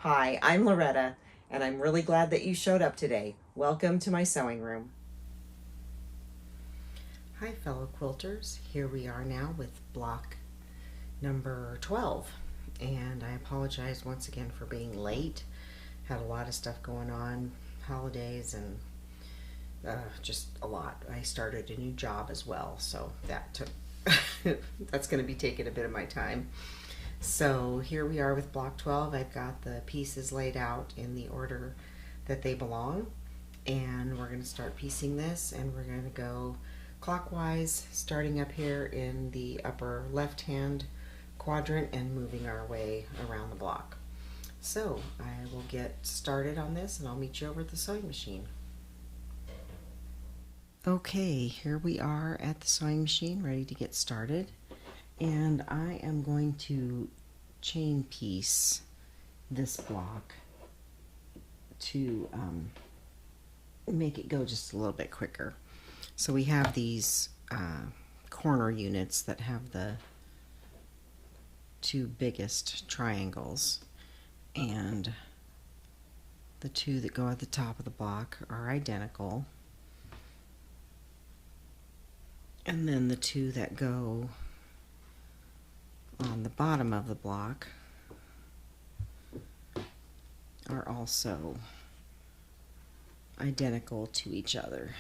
Hi, I'm Loretta, and I'm really glad that you showed up today. Welcome to my sewing room. Hi fellow quilters, here we are now with block number 12, and I apologize once again for being late. Had a lot of stuff going on, holidays, and just a lot. I started a new job as well, so that took that's going to be taking a bit of my time. So here we are with block 12. I've got the pieces laid out in the order that they belong, and we're going to start piecing this, and we're going to go clockwise, starting up here in the upper left hand quadrant and moving our way around the block. So I will get started on this, and I'll meet you over at the sewing machine. Okay, here we are at the sewing machine ready to get started, and I am going to chain piece this block to make it go just a little bit quicker. So we have these corner units that have the two biggest triangles, and the two that go at the top of the block are identical, and then the two that go on the bottom of the block are also identical to each other.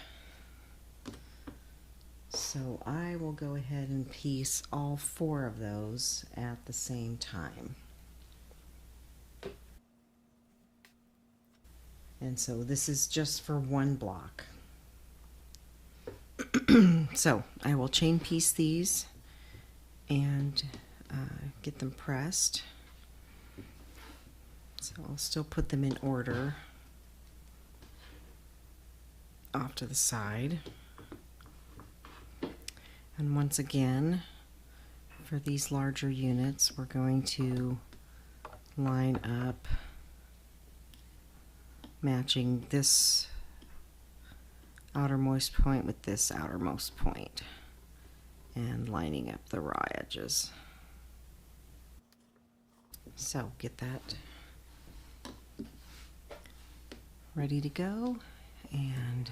So I will go ahead and piece all four of those at the same time. And so this is just for one block. So I will chain piece these and get them pressed. So I'll still put them in order off to the side. And once again, for these larger units, we're going to line up matching this outermost point with this outermost point and lining up the raw edges. So get that ready to go and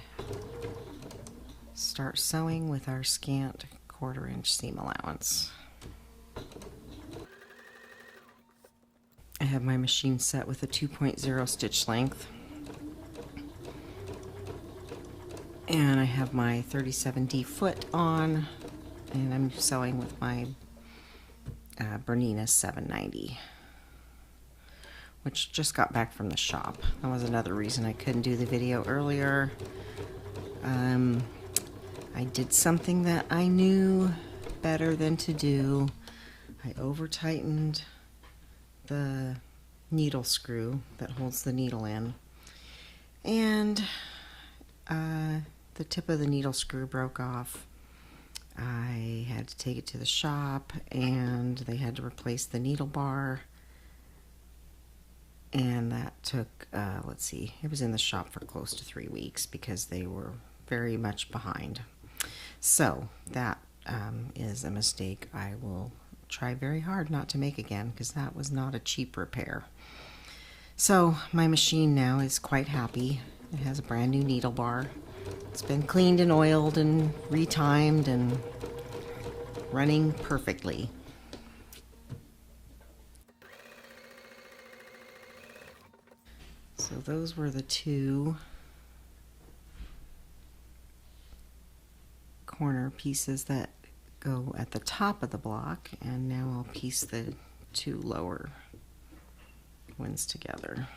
start sewing with our scant 1/4 inch seam allowance. I have my machine set with a 2.0 stitch length, and I have my 37D foot on, and I'm sewing with my Bernina 790, which just got back from the shop. That was another reason I couldn't do the video earlier. I did something that I knew better than to do. I over tightened the needle screw that holds the needle in, and the tip of the needle screw broke off. I had to take it to the shop, and they had to replace the needle bar, and that took, let's see, it was in the shop for close to 3 weeks because they were very much behind. So that is a mistake I will try very hard not to make again, because that was not a cheap repair. So my machine now is quite happy. It has a brand new needle bar. It's been cleaned and oiled and retimed and running perfectly. So those were the two corner pieces that go at the top of the block, and now I'll piece the two lower ones together.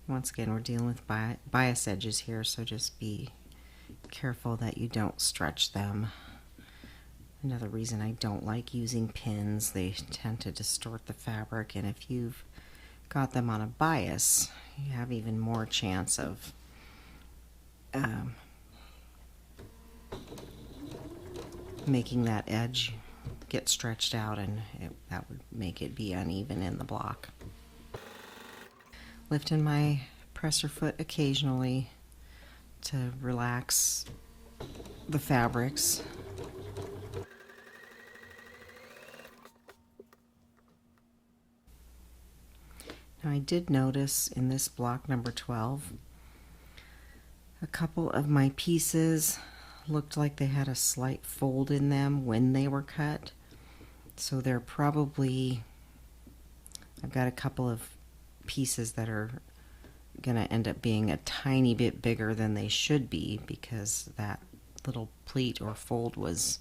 Once again, we're dealing with bias edges here, so just be careful that you don't stretch them. Another reason I don't like using pins, they tend to distort the fabric, and if you've got them on a bias, you have even more chance of making that edge get stretched out, and that would make it be uneven in the block. Lifting my presser foot occasionally to relax the fabrics. Now I did notice in this block number 12, a couple of my pieces looked like they had a slight fold in them when they were cut. So they're probably, I've got a couple of pieces that are going to end up being a tiny bit bigger than they should be because that little pleat or fold was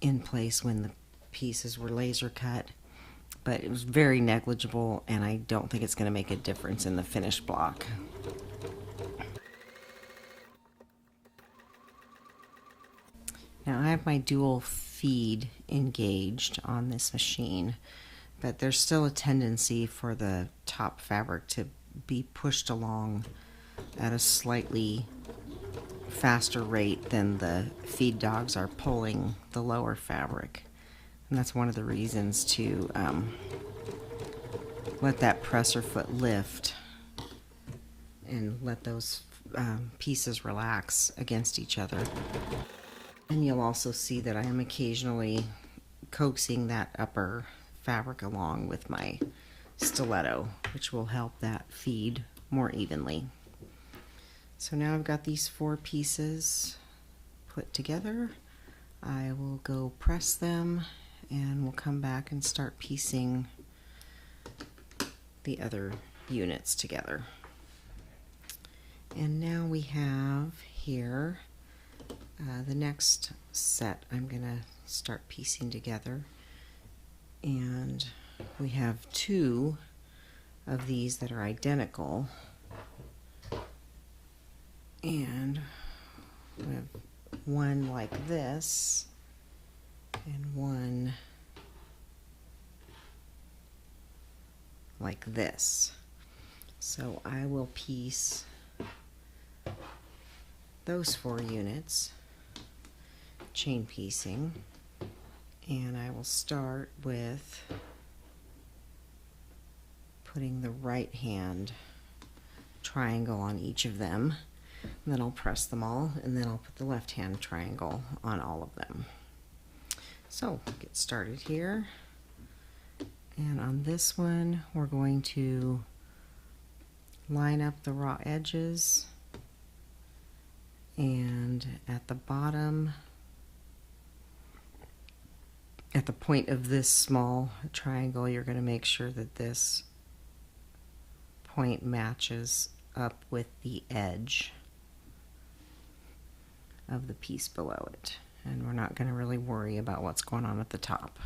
in place when the pieces were laser cut. But it was very negligible, and I don't think it's going to make a difference in the finished block. Now I have my dual feed engaged on this machine, but there's still a tendency for the top fabric to be pushed along at a slightly faster rate than the feed dogs are pulling the lower fabric. And that's one of the reasons to let that presser foot lift and let those pieces relax against each other. And you'll also see that I am occasionally coaxing that upper fabric along with my stiletto, which will help that feed more evenly. So now I've got these 4 pieces put together. I will go press them and we'll come back and start piecing the other units together. And now we have here the next set I'm going to start piecing together. And we have 2 of these that are identical. And we have one like this and one like this. So I will piece those 4 units, chain piecing, and I will start with putting the right hand triangle on each of them. And then I'll press them all, and then I'll put the left hand triangle on all of them. So get started here. And on this one, we're going to line up the raw edges, and at the bottom, at the point of this small triangle, you're going to make sure that this point matches up with the edge of the piece below it, and we're not going to really worry about what's going on at the top.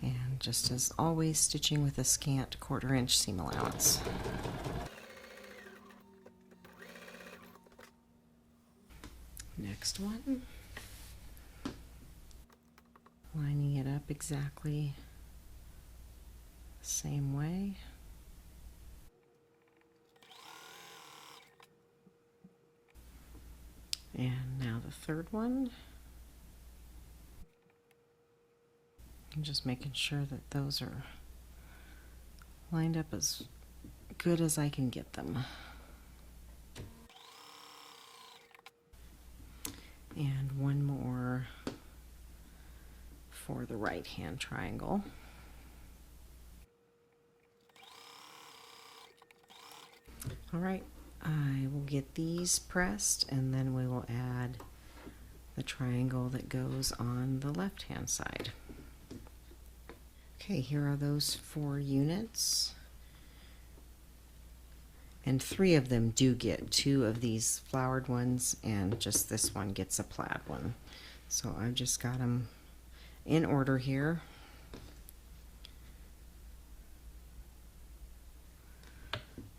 And just as always, stitching with a scant 1/4 inch seam allowance. Next one, lining it up exactly the same way. And now the third one. I'm just making sure that those are lined up as good as I can get them. And one more for the right hand triangle. All right, I will get these pressed, and then we will add the triangle that goes on the left hand side. Okay, here are those 4 units, and 3 of them do get 2 of these flowered ones, and just this one gets a plaid one. So I've just got them in order here.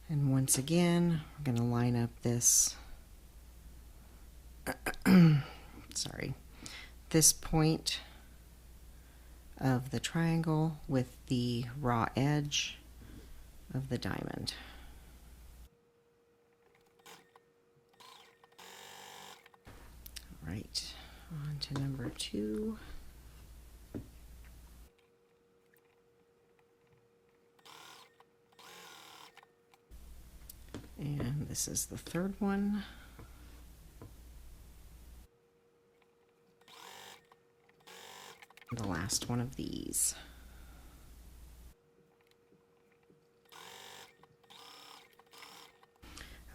And once again, we're going to line up this sorry, this point of the triangle with the raw edge of the diamond. All right, on to number 2. And this is the third one. The last one of these.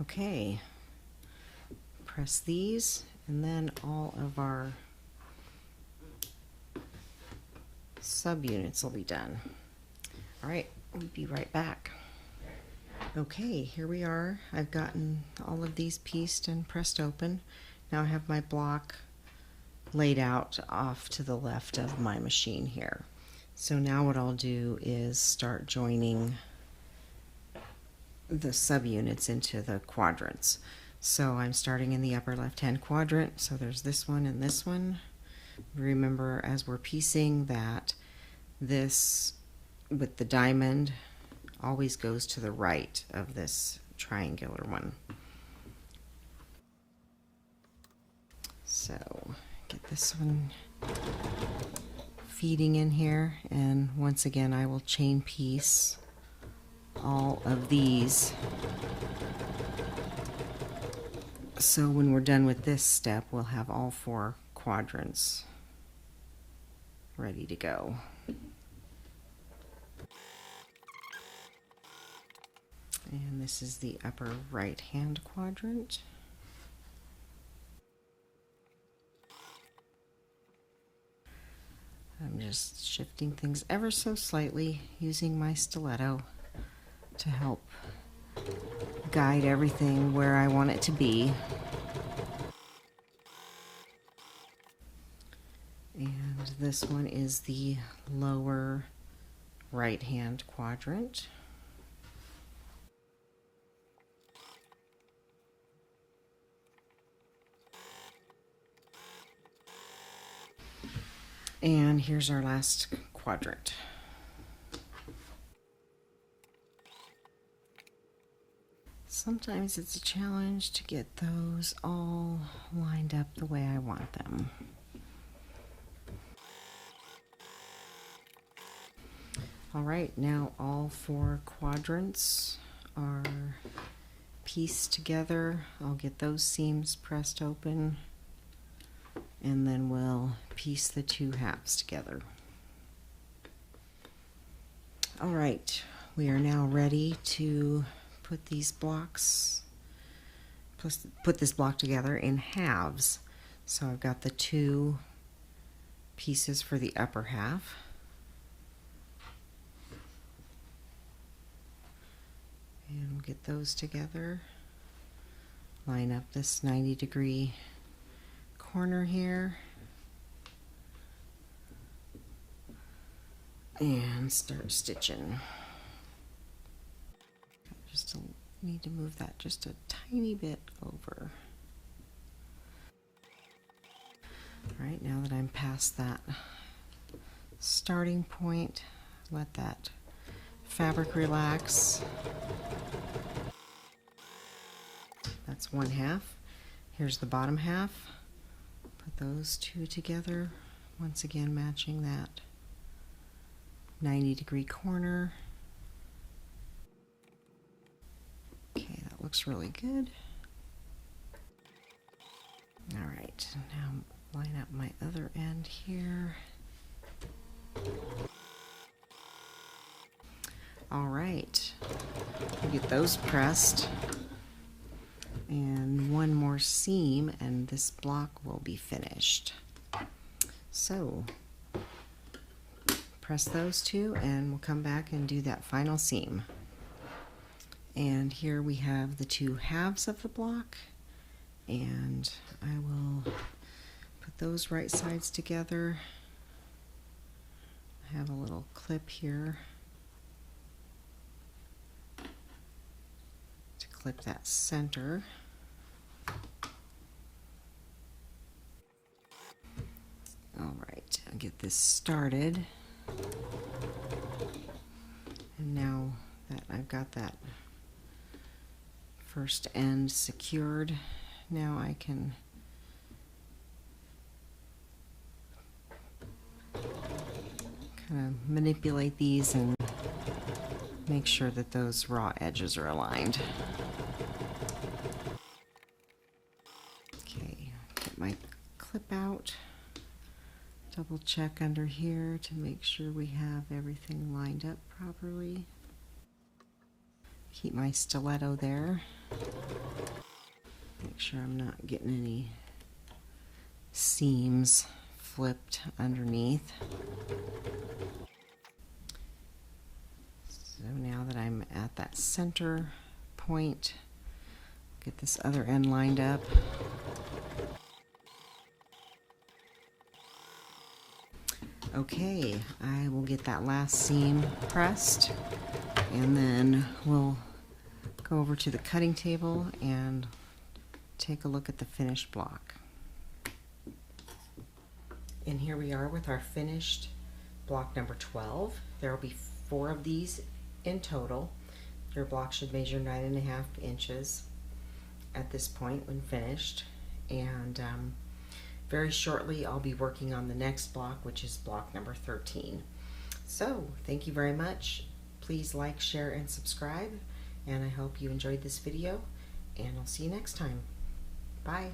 Okay, press these and then all of our subunits will be done. All right, we'll be right back. Okay, here we are. I've gotten all of these pieced and pressed open. Now I have my block laid out off to the left of my machine here. So now what I'll do is start joining the subunits into the quadrants. So I'm starting in the upper left hand quadrant. So there's this one and this one. Remember, as we're piecing, that this with the diamond always goes to the right of this triangular one. So get this one feeding in here, and once again I will chain piece all of these. So when we're done with this step, we'll have all 4 quadrants ready to go. And this is the upper right hand quadrant. I'm just shifting things ever so slightly using my stiletto to help guide everything where I want it to be. And this one is the lower right hand quadrant. And here's our last quadrant. Sometimes it's a challenge to get those all lined up the way I want them. All right, now all 4 quadrants are pieced together. I'll get those seams pressed open, and then we'll piece the 2 halves together. All right, we are now ready to put these blocks, put this block together in halves. So I've got the 2 pieces for the upper half. And we'll get those together. Line up this 90-degree corner here. And start stitching. Just need to move that just a tiny bit over. All right, now that I'm past that starting point, let that fabric relax. That's 1 half. Here's the bottom half. Put those 2 together, once again matching that 90-degree corner. Okay, that looks really good. All right, now line up my other end here. All right, we'll get those pressed. And 1 more seam and this block will be finished. So press those 2 and we'll come back and do that final seam. And here we have the 2 halves of the block, and I will put those right sides together. I have a little clip here to clip that center. All right, I'll get this started. And now that I've got that first end secured, now I can kind of manipulate these and make sure that those raw edges are aligned. Okay, get my clip out, double check under here to make sure we have everything lined up properly. Keep my stiletto there. Make sure I'm not getting any seams flipped underneath. So now that I'm at that center point, get this other end lined up. Okay, I will get that last seam pressed, and then we'll go over to the cutting table and take a look at the finished block. And here we are with our finished block number 12. There will be 4 of these in total. Your block should measure 9.5 inches at this point when finished, and very shortly I'll be working on the next block, which is block number 13. So thank you very much. Please like, share, and subscribe, and I hope you enjoyed this video, and I'll see you next time. Bye.